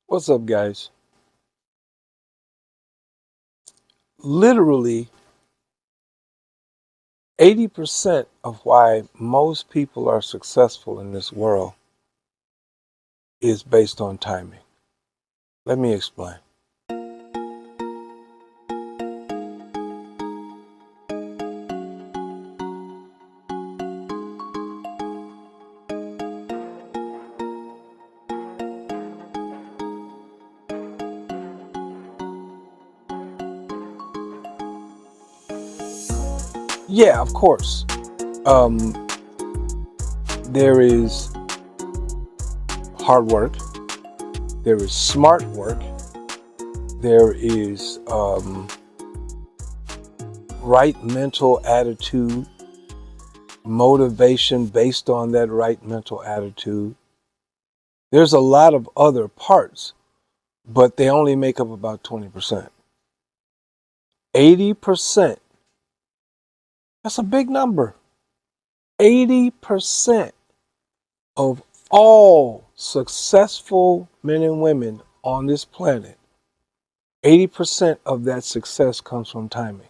What's up, guys? Literally, 80% of why most people are successful in this world is based on timing. Let me explain. Yeah, of course. Um, there is hard work, there is smart work, there is right mental attitude, motivation based on that right mental attitude. There's a lot of other parts, but they only make up about 20%. 80%, that's a big number. 80% of all successful men and women on this planet, 80% of that success comes from timing.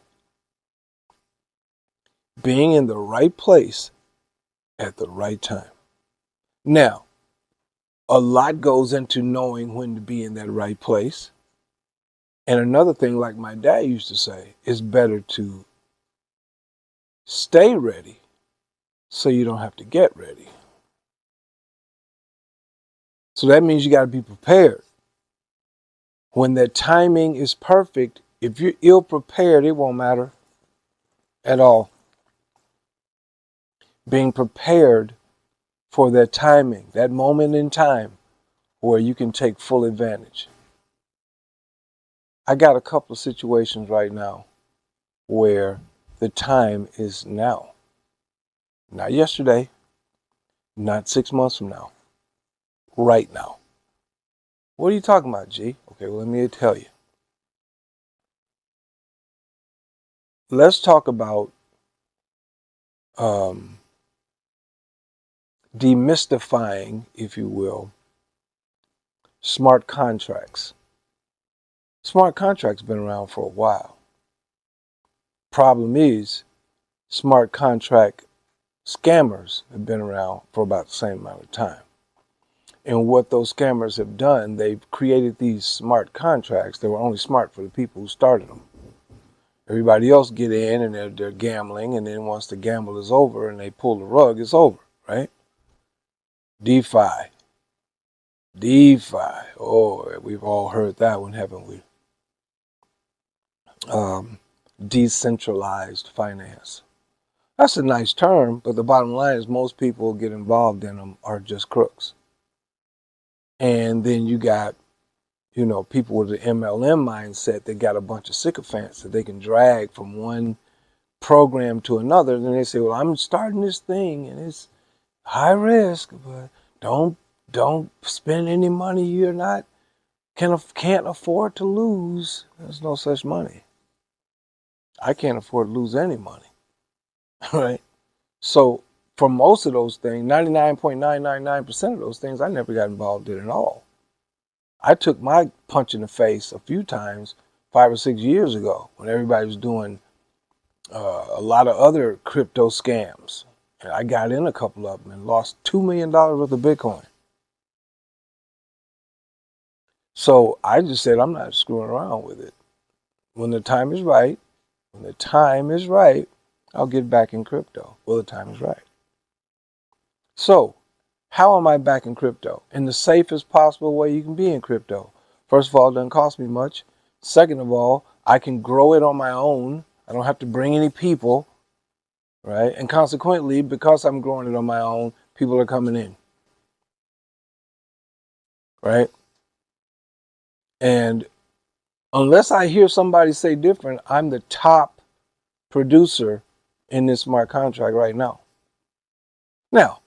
Being in the right place at the right time. Now, a lot goes into knowing when to be in that right place. And another thing, like my dad used to say, is better to stay ready so you don't have to get ready. So that means you got to be prepared. When that timing is perfect, if you're ill prepared, it won't matter at all. Being prepared for that timing, that moment in time where you can take full advantage. I got a couple of situations right now where the time is now. Not yesterday, not 6 months from now, right now. What are you talking about, G? Okay, well, let me tell you. Let's talk about demystifying, if you will, smart contracts. Smart contracts been around for a while. Problem is, smart contract scammers have been around for about the same amount of time. And what those scammers have done, they've created these smart contracts that were only smart for the people who started them. Everybody else get in and they're gambling, and then once the gamble is over and they pull the rug, it's over, right? DeFi. Oh, we've all heard that one, haven't we? Decentralized finance. That's a nice term, but the bottom line is most people who get involved in them are just crooks. And then you got, people with the MLM mindset that got a bunch of sycophants that they can drag from one program to another. Then they say, well, I'm starting this thing and it's high risk, but don't spend any money you're not can't afford to lose. There's no such money. I can't afford to lose any money. Right? So for most of those things, 99.999% of those things, I never got involved in at all. I took my punch in the face a few times 5 or 6 years ago when everybody was doing a lot of other crypto scams. And I got in a couple of them and lost $2 million worth of Bitcoin. So I just said, I'm not screwing around with it. When the time is right, I'll get back in crypto. Well, the time is right. So how am I back in crypto? In the safest possible way you can be in crypto. First of all, it doesn't cost me much. Second of all, I can grow it on my own. I don't have to bring any people, right? And consequently, because I'm growing it on my own, people are coming in, right? And unless I hear somebody say different, I'm the top producer in this smart contract right now. Now,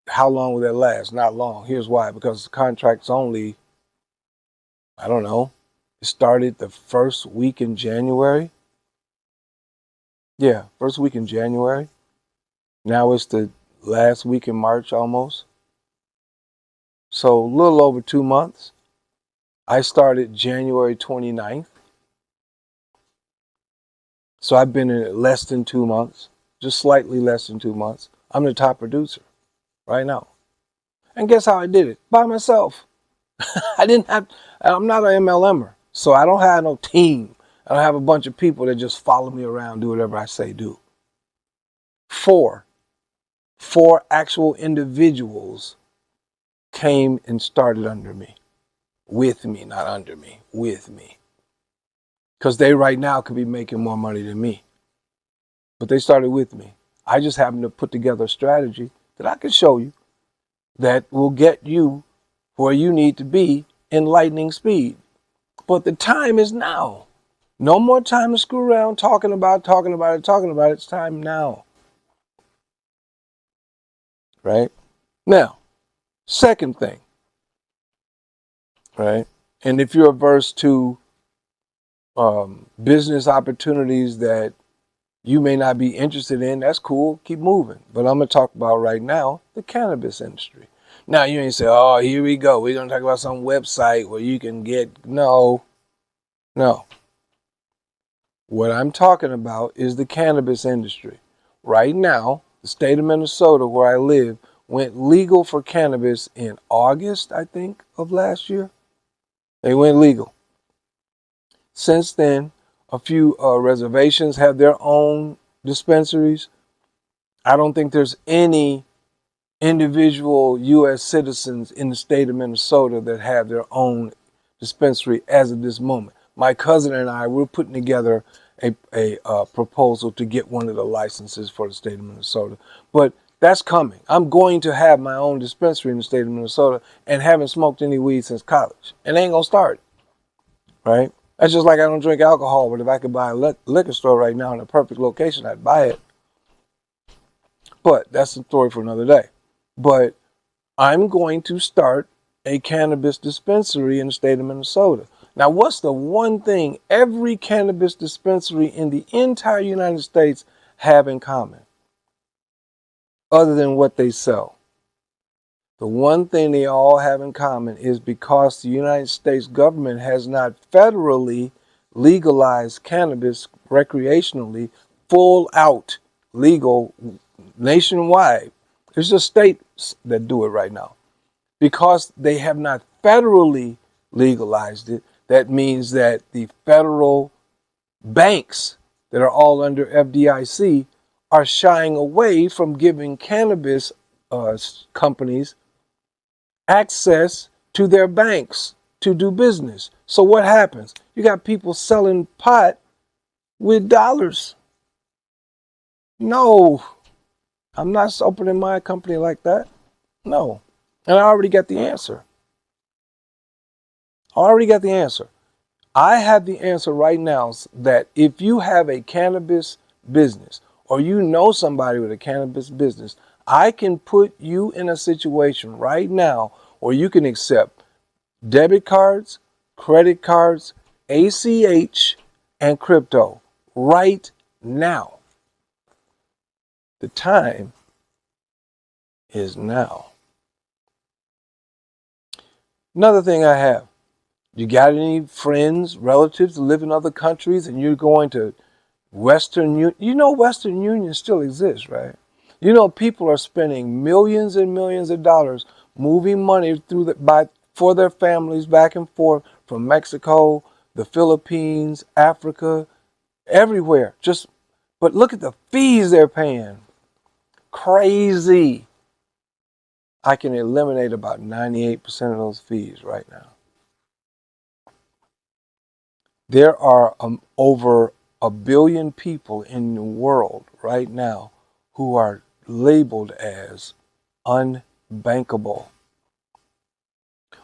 how long will that last? Not long. Here's why. Because the contract's only, I don't know, it started the first week in January. Yeah, first week in January. Now it's the last week in March almost. So a little over 2 months. I started January 29th. So I've been in it less than 2 months, just slightly less than 2 months. I'm the top producer right now. And guess how I did it? By myself. I'm not an MLMer, so I don't have no team. I don't have a bunch of people that just follow me around, do whatever I say do. Four actual individuals came and started under me. With me, not under me, with me. Because they right now could be making more money than me. But they started with me. I just happened to put together a strategy that I can show you that will get you where you need to be in lightning speed. But the time is now. No more time to screw around talking about it. It's time now. Right? Now, second thing. Right? And if you're averse to business opportunities that you may not be interested in, that's cool. Keep moving. But I'm going to talk about right now the cannabis industry. Now, you ain't say, oh, here we go. We're going to talk about some website where you can get... No. What I'm talking about is the cannabis industry. Right now, the state of Minnesota, where I live, went legal for cannabis in August, I think, of last year. They went legal. Since then, a few reservations have their own dispensaries. I don't think there's any individual U.S. citizens in the state of Minnesota that have their own dispensary as of this moment. My cousin and I, we're putting together a proposal to get one of the licenses for the state of Minnesota. But that's coming. I'm going to have my own dispensary in the state of Minnesota and haven't smoked any weed since college. And they ain't going to start. Right? That's just like I don't drink alcohol, but if I could buy a liquor store right now in a perfect location, I'd buy it. But that's a story for another day. But I'm going to start a cannabis dispensary in the state of Minnesota. Now, what's the one thing every cannabis dispensary in the entire United States have in common, other than what they sell? The one thing they all have in common is because the United States government has not federally legalized cannabis recreationally, full out legal nationwide. There's just states that do it right now. Because they have not federally legalized it, that means that the federal banks that are all under FDIC are shying away from giving cannabis companies access to their banks to do business. So what happens? You got people selling pot with dollars. No, I'm not opening my company like that. No. And I already got the answer. I have the answer right now that if you have a cannabis business or you know somebody with a cannabis business, I can put you in a situation right now where you can accept debit cards, credit cards, ACH, and crypto right now. The time is now. Another thing I have. You got any friends, relatives that live in other countries and you're going to Western Union? You know Western Union still exists, right? You know people are spending millions and millions of dollars moving money for their families back and forth from Mexico, the Philippines, Africa, everywhere. But look at the fees they're paying. Crazy. I can eliminate about 98% of those fees right now. There are over 1 billion people in the world right now who are labeled as unbankable.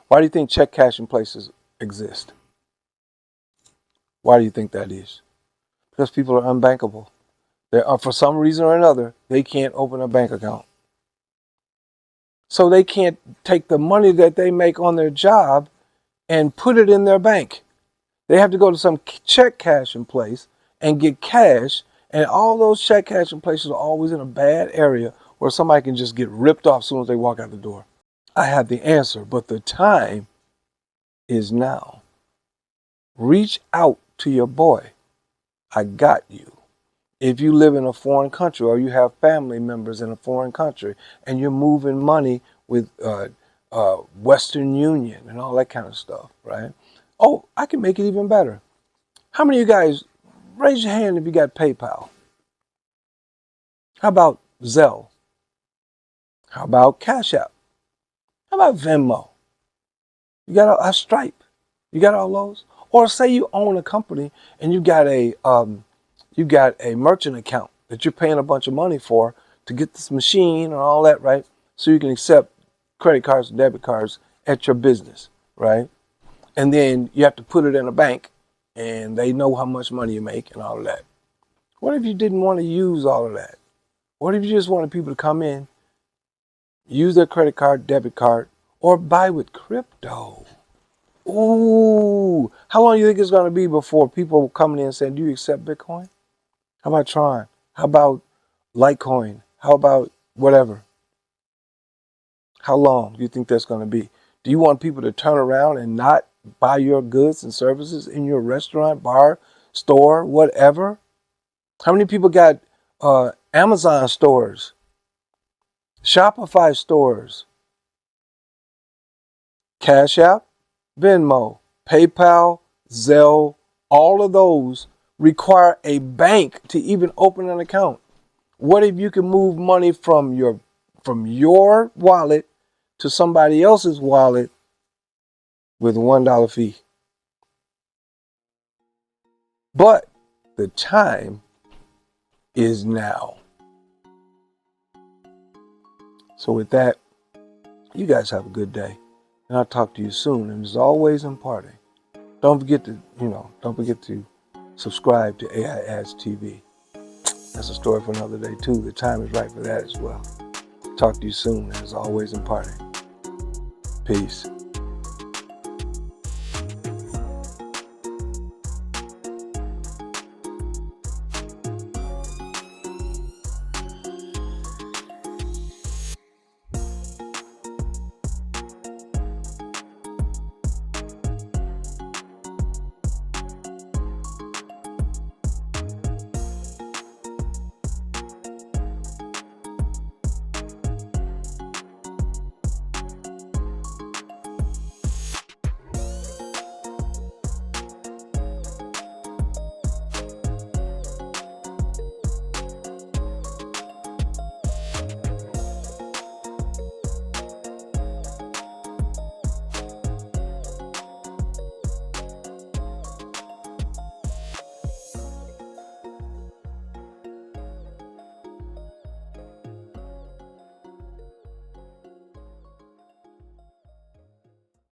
Why do you think check cashing places exist? Why do you think that is? Because people are unbankable. For some reason or another, they can't open a bank account. So they can't take the money that they make on their job and put it in their bank. They have to go to some check cashing place and get cash, and all those check cashing places are always in a bad area where somebody can just get ripped off as soon as they walk out the door. I have the answer, but the time is now. Reach out to your boy. I got you. If you live in a foreign country or you have family members in a foreign country and you're moving money with Western Union and all that kind of stuff, right? Oh, I can make it even better. How many of you guys, raise your hand if you got PayPal? How about Zelle? How about Cash App? How about Venmo? You got a Stripe? You got all those? Or say you own a company and you got a merchant account that you're paying a bunch of money for to get this machine and all that, right? So you can accept credit cards and debit cards at your business, right? And then you have to put it in a bank and they know how much money you make and all of that. What if you didn't want to use all of that? What if you just wanted people to come in, use their credit card, debit card, or buy with crypto? Ooh, how long do you think it's going to be before people coming in and saying, do you accept Bitcoin? How about Tron? How about Litecoin? How about whatever? How long do you think that's going to be? Do you want people to turn around and not buy your goods and services in your restaurant, bar, store, whatever? How many people got Amazon stores, Shopify stores, Cash App, Venmo, PayPal, Zelle? All of those require a bank to even open an account. What if you can move money from your wallet to somebody else's wallet with a $1 fee? But the time is now. So with that, you guys have a good day. And I'll talk to you soon. And as always, imparting. Don't forget to subscribe to AIADZ TV. That's a story for another day too. The time is right for that as well. Talk to you soon. And as always, imparting. Peace.